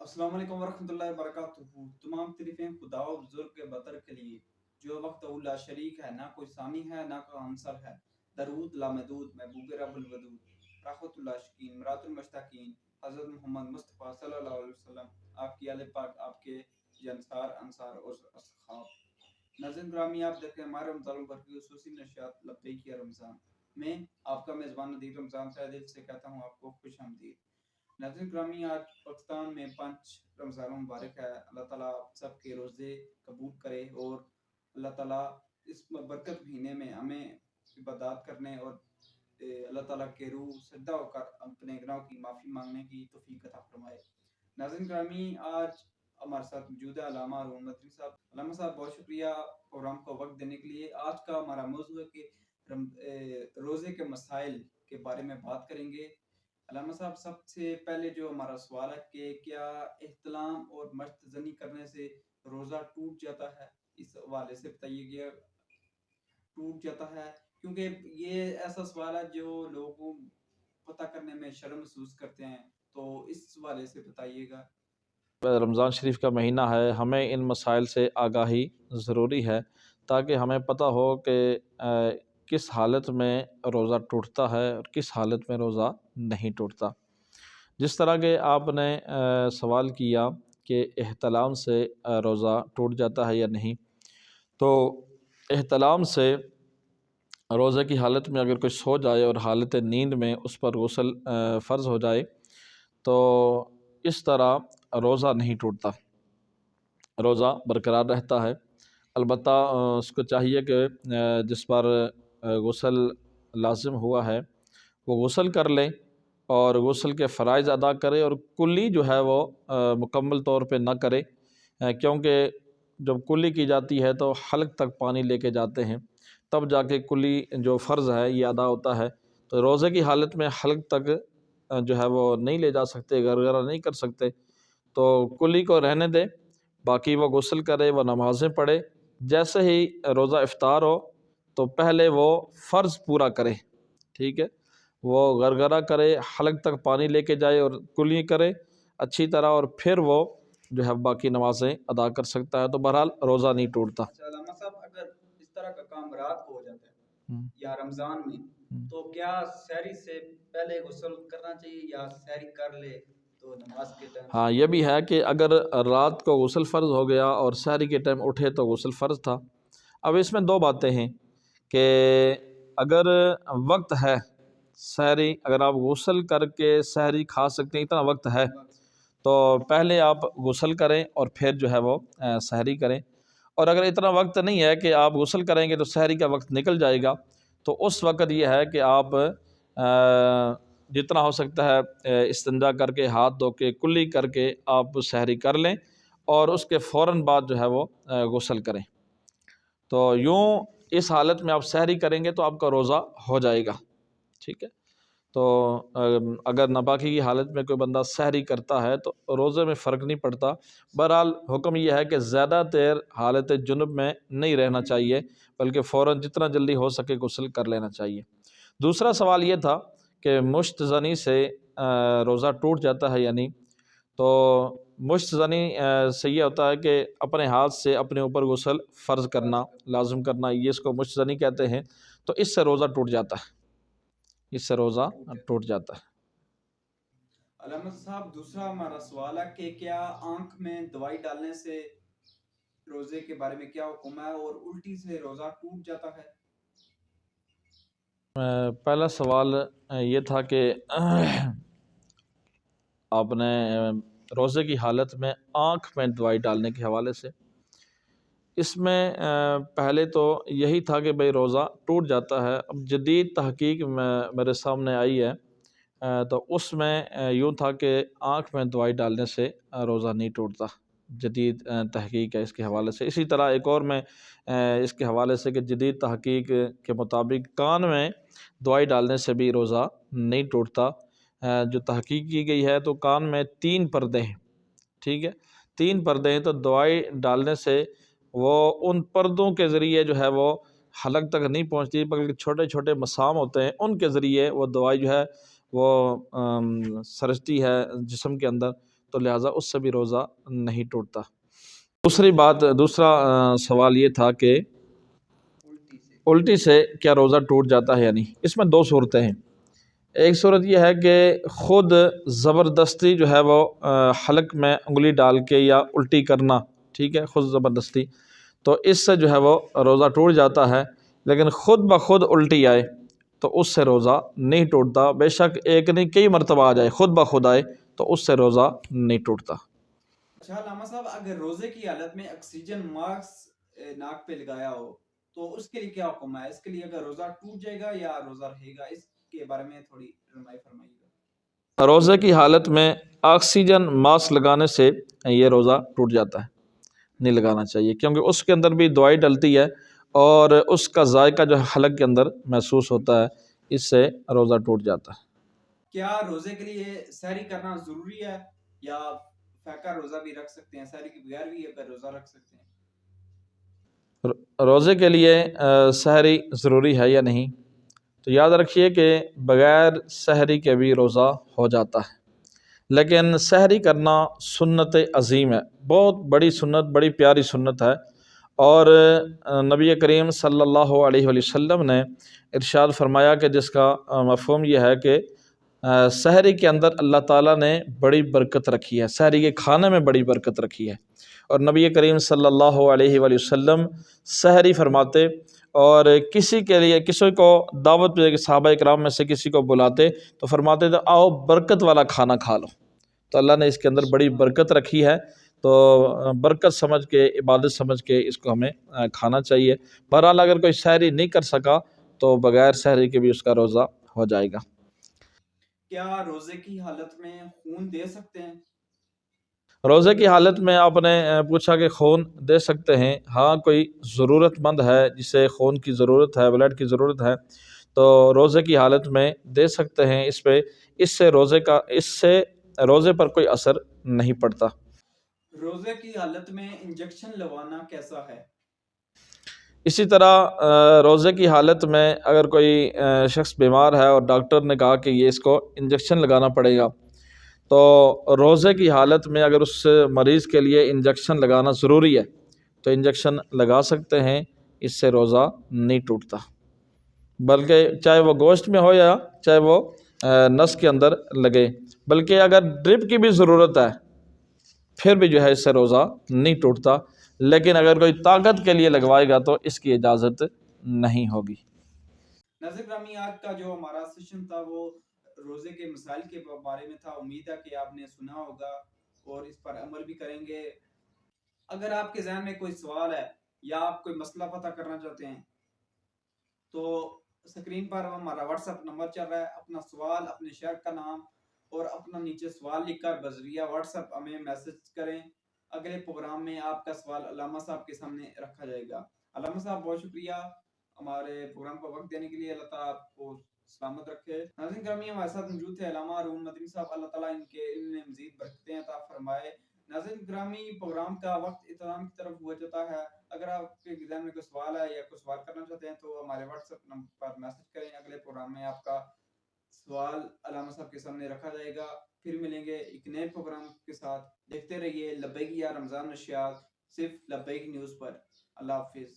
السلام علیکم ورحمۃ اللہ وبرکاتہ۔ تمام تعریفیں خدا و بزرگ کے بطر کے لیے جو وقت لا شریک ہے، نہ کوئی ثانی ہے نہ کوئی ہمسر ہے۔ درود لامدود محبوب رب الودود، رحمت اللہ شکین مرات المشتاقین، حضرت محمد مصطفیٰ صلی اللہ علیہ وسلم، آپ کی آل پاک، آپ کے انصار اور اصحاب۔ ناظرین گرامی، آپ دیکھیں ہمارے رمضان المبارک کی خصوصی نشریات لبیک یا رمضان میں آپ کا میزبان ندیر رمضان سے دل سے کہتا ہوں آپ کو خوش آمدید۔ ناظرین گرامی، آج پاکستان میں 5 رمضان مبارک ہے۔ اللہ تعالیٰ سب کے روزے قبول کرے اور اللہ تعالیٰ اس برکت مہینے میں ہمیں عبادات کرنے اور اللہ تعالیٰ کے روح سجدہ ہو کر اپنے گناہوں کی معافی مانگنے کی توفیق عطا فرمائے۔ ناظرین گرامی، آج ہمارے ساتھ موجود ہے علامہ ہارون مدنی صاحب۔ علامہ صاحب بہت شکریہ پروگرام کو وقت دینے کے لیے۔ آج کا ہمارا موضوع ہے کہ روزے کے مسائل کے بارے میں بات کریں گے۔ علامہ صاحب، سب سے پہلے جو ہمارا سوال ہے کہ کیا احتلام اور مشت زنی کرنے سے روزہ ٹوٹ جاتا ہے؟ اس حوالے سے بتائیے گا۔ ٹوٹ جاتا ہے کیونکہ یہ ایسا سوال ہے جو لوگوں پتہ کرنے میں شرم محسوس کرتے ہیں، تو اس حوالے سے بتائیے گا۔ رمضان شریف کا مہینہ ہے، ہمیں ان مسائل سے آگاہی ضروری ہے تاکہ ہمیں پتہ ہو کہ کس حالت میں روزہ ٹوٹتا ہے اور کس حالت میں روزہ نہیں ٹوٹتا۔ جس طرح کہ آپ نے سوال کیا کہ احتلام سے روزہ ٹوٹ جاتا ہے یا نہیں، تو احتلام سے روزے کی حالت میں اگر کوئی سو جائے اور حالت نیند میں اس پر غسل فرض ہو جائے تو اس طرح روزہ نہیں ٹوٹتا، روزہ برقرار رہتا ہے۔ البتہ اس کو چاہیے کہ جس پر غسل لازم ہوا ہے وہ غسل کر لے اور غسل کے فرائض ادا کرے، اور کلی جو ہے وہ مکمل طور پہ نہ کرے، کیونکہ جب کلی کی جاتی ہے تو حلق تک پانی لے کے جاتے ہیں، تب جا کے کلی جو فرض ہے یہ ادا ہوتا ہے۔ تو روزے کی حالت میں حلق تک جو ہے وہ نہیں لے جا سکتے، غرغرہ نہیں کر سکتے، تو کلی کو رہنے دے، باقی وہ غسل کرے، وہ نمازیں پڑھے۔ جیسے ہی روزہ افطار ہو تو پہلے وہ فرض پورا کرے، ٹھیک ہے، وہ غرغرہ کرے، حلق تک پانی لے کے جائے اور کلی کرے اچھی طرح، اور پھر وہ جو ہے باقی نمازیں ادا کر سکتا ہے، تو بہرحال روزہ نہیں ٹوٹتا۔ اچھا علامہ صاحب، اگر اس طرح کا کام رات کو ہو جاتا ہے یا رمضان میں، تو کیا سحری سے پہلے غسل کرنا چاہیے یا سحری کر لے تو نماز کے ٹائم؟ ہاں، یہ بھی ہے کہ اگر رات کو غسل فرض ہو گیا اور سحری کے ٹائم اٹھے تو غسل فرض تھا۔ اب اس میں دو باتیں ہیں کہ اگر وقت ہے سحری، اگر آپ غسل کر کے سحری کھا سکتے ہیں، اتنا وقت ہے، تو پہلے آپ غسل کریں اور پھر جو ہے وہ سحری کریں۔ اور اگر اتنا وقت نہیں ہے کہ آپ غسل کریں گے تو سحری کا وقت نکل جائے گا، تو اس وقت یہ ہے کہ آپ جتنا ہو سکتا ہے استنجا کر کے، ہاتھ دھو کے، کلی کر کے آپ سحری کر لیں اور اس کے فوراً بعد جو ہے وہ غسل کریں۔ تو یوں اس حالت میں آپ سحری کریں گے تو آپ کا روزہ ہو جائے گا، ٹھیک ہے۔ تو اگر ناپاکی کی حالت میں کوئی بندہ سحری کرتا ہے تو روزے میں فرق نہیں پڑتا۔ بہرحال حکم یہ ہے کہ زیادہ دیر حالت جنب میں نہیں رہنا چاہیے، بلکہ فوراً جتنا جلدی ہو سکے غسل کر لینا چاہیے۔ دوسرا سوال یہ تھا کہ مشت زنی سے روزہ ٹوٹ جاتا ہے یا نہیں، تو مشت زنی سے یہ ہوتا ہے کہ اپنے ہاتھ سے اپنے اوپر غسل فرض کرنا، لازم کرنا، یہ اس کو مشت زنی کہتے ہیں، تو اس سے روزہ ٹوٹ جاتا ہے، اس سے روزہ ٹوٹ جاتا ہے۔ علامہ صاحب، دوسرا ہمارا سوال ہے کہ کیا آنکھ میں دوائی ڈالنے سے روزے کے بارے میں کیا حکم ہے، اور الٹی سے روزہ ٹوٹ جاتا ہے؟ پہلا سوال یہ تھا کہ آپ نے روزے کی حالت میں آنکھ میں دوائی ڈالنے کے حوالے سے، اس میں پہلے تو یہی تھا کہ بھئی روزہ ٹوٹ جاتا ہے۔ اب جدید تحقیق میرے سامنے آئی ہے، تو اس میں یوں تھا کہ آنکھ میں دوائی ڈالنے سے روزہ نہیں ٹوٹتا، جدید تحقیق ہے اس کے حوالے سے۔ اسی طرح ایک اور میں اس کے حوالے سے کہ جدید تحقیق کے مطابق کان میں دوائی ڈالنے سے بھی روزہ نہیں ٹوٹتا۔ جو تحقیق کی گئی ہے تو کان میں 3 پردے ہیں، ٹھیک ہے، 3 پردے ہیں، تو دوائی ڈالنے سے وہ ان پردوں کے ذریعے جو ہے وہ حلق تک نہیں پہنچتی، بلکہ چھوٹے چھوٹے مسام ہوتے ہیں، ان کے ذریعے وہ دوائی جو ہے وہ سرجتی ہے جسم کے اندر، تو لہٰذا اس سے بھی روزہ نہیں ٹوٹتا۔ دوسرا سوال یہ تھا کہ الٹی سے کیا روزہ ٹوٹ جاتا ہے یا نہیں۔ اس میں دو صورتیں ہیں۔ ایک صورت یہ ہے کہ خود زبردستی جو ہے وہ حلق میں انگلی ڈال کے یا الٹی کرنا، ٹھیک ہے، خود زبردستی، تو اس سے جو ہے وہ روزہ ٹوٹ جاتا ہے۔ لیکن خود بخود الٹی آئے تو اس سے روزہ نہیں ٹوٹتا، بے شک ایک نہیں کئی مرتبہ آ جائے، خود بخود آئے تو اس سے روزہ نہیں ٹوٹتا۔ اچھا علامہ صاحب، اگر روزے کی حالت میں آکسیجن ماسک ناک پہ لگایا ہو تو اس کے لیے کیا حکم ہے؟ اس کے لیے اگر روزہ ٹوٹ جائے گا یا روزہ رہے گا، اس کے بارے میں تھوڑی رہنمائی فرمائیے گا۔ روزے کی حالت میں آکسیجن ماسک لگانے سے یہ روزہ ٹوٹ جاتا ہے، نہیں لگانا چاہیے، کیونکہ اس کے اندر بھی دوائی ڈلتی ہے اور اس کا ذائقہ جو ہے حلق کے اندر محسوس ہوتا ہے، اس سے روزہ ٹوٹ جاتا ہے۔ کیا روزے کے لیے سحری کرنا ضروری ہے یا فاقہ روزہ بھی رکھ سکتے ہیں؟ سحری کے بغیر بھی اگر روزہ رکھ سکتے ہیں؟ روزے کے لیے سحری ضروری ہے یا نہیں، تو یاد رکھیے کہ بغیر سحری کے بھی روزہ ہو جاتا ہے، لیکن سحری کرنا سنت عظیم ہے، بہت بڑی سنت، بڑی پیاری سنت ہے، اور نبی کریم صلی اللہ علیہ وآلہ وسلم نے ارشاد فرمایا کہ جس کا مفہوم یہ ہے کہ سحری کے اندر اللہ تعالیٰ نے بڑی برکت رکھی ہے، سحری کے کھانے میں بڑی برکت رکھی ہے، اور نبی کریم صلی اللہ علیہ وآلہ وسلم سحری فرماتے اور کسی کے لیے کسی کو دعوت پہ صحابہ اکرام میں سے کسی کو بلاتے تو فرماتے تھے آؤ برکت والا کھانا کھا لو، تو اللہ نے اس کے اندر بڑی برکت رکھی ہے، تو برکت سمجھ کے، عبادت سمجھ کے اس کو ہمیں کھانا چاہیے۔ بہرحال اگر کوئی سحری نہیں کر سکا تو بغیر سحری کے بھی اس کا روزہ ہو جائے گا۔ کیا روزے کی حالت میں خون دے سکتے ہیں؟ روزے کی حالت میں آپ نے پوچھا کہ خون دے سکتے ہیں، ہاں کوئی ضرورت مند ہے جسے خون کی ضرورت ہے، بلڈ کی ضرورت ہے، تو روزے کی حالت میں دے سکتے ہیں، اس سے روزے پر کوئی اثر نہیں پڑتا۔ روزے کی حالت میں انجیکشن لگوانا کیسا ہے؟ اسی طرح روزے کی حالت میں اگر کوئی شخص بیمار ہے اور ڈاکٹر نے کہا کہ یہ اس کو انجیکشن لگانا پڑے گا، تو روزے کی حالت میں اگر اس مریض کے لیے انجیکشن لگانا ضروری ہے تو انجیکشن لگا سکتے ہیں، اس سے روزہ نہیں ٹوٹتا، بلکہ چاہے وہ گوشت میں ہو یا چاہے وہ نس کے اندر لگے، بلکہ اگر ڈرپ کی بھی ضرورت ہے پھر بھی جو ہے اس سے روزہ نہیں ٹوٹتا، لیکن اگر کوئی طاقت کے لیے لگوائے گا تو اس کی اجازت نہیں ہوگی۔ ناظرین گرامی، آج کا جو ہمارا سیشن تھا وہ روزے کے مسائل کے بارے میں تھا، امید ہے کہ آپ نے سنا ہوگا اور اس پر عمل بھی کریں گے۔ اگر آپ کے ذہن میں کوئی سوال ہے یا آپ کوئی مسئلہ پتہ کرنا چاہتے ہیں تو سکرین پر ہمارا واٹس ایپ نمبر چل رہا ہے، اپنا سوال، اپنے شہر کا نام اور اپنا نیچے سوال لکھ کر بذریعہ واٹس ایپ ہمیں میسج کریں۔ اگلے پروگرام میں آپ کا سوال علامہ صاحب کے سامنے رکھا جائے گا۔ علامہ صاحب بہت شکریہ ہمارے پروگرام کو وقت دینے کے لیے، اللہ تعالیٰ آپ کو سلامت رکھے۔ ناظرین گرامی، ہمارے ساتھ موجود تھے علامہ ہارون مدنی صاحب، اللہ تعالیٰ ان کے علم میں مزید برکتیں عطا فرمائے۔ ناظرین گرامی، پروگرام کا وقت اختتام کی طرف ہوا جاتا ہے۔ اگر آپ کے ذہن میں کوئی سوال ہے یا کوئی سوال کرنا چاہتے ہیں تو ہمارے واٹس ایپ نمبر پر میسج کریں، اگلے پروگرام میں آپ کا سوال علامہ صاحب کے سامنے رکھا جائے گا۔ پھر ملیں گے ایک نئے پروگرام کے ساتھ، دیکھتے رہیے لبیک یا رمضان نشریات، صرف لبیک نیوز پر۔ اللہ حافظ۔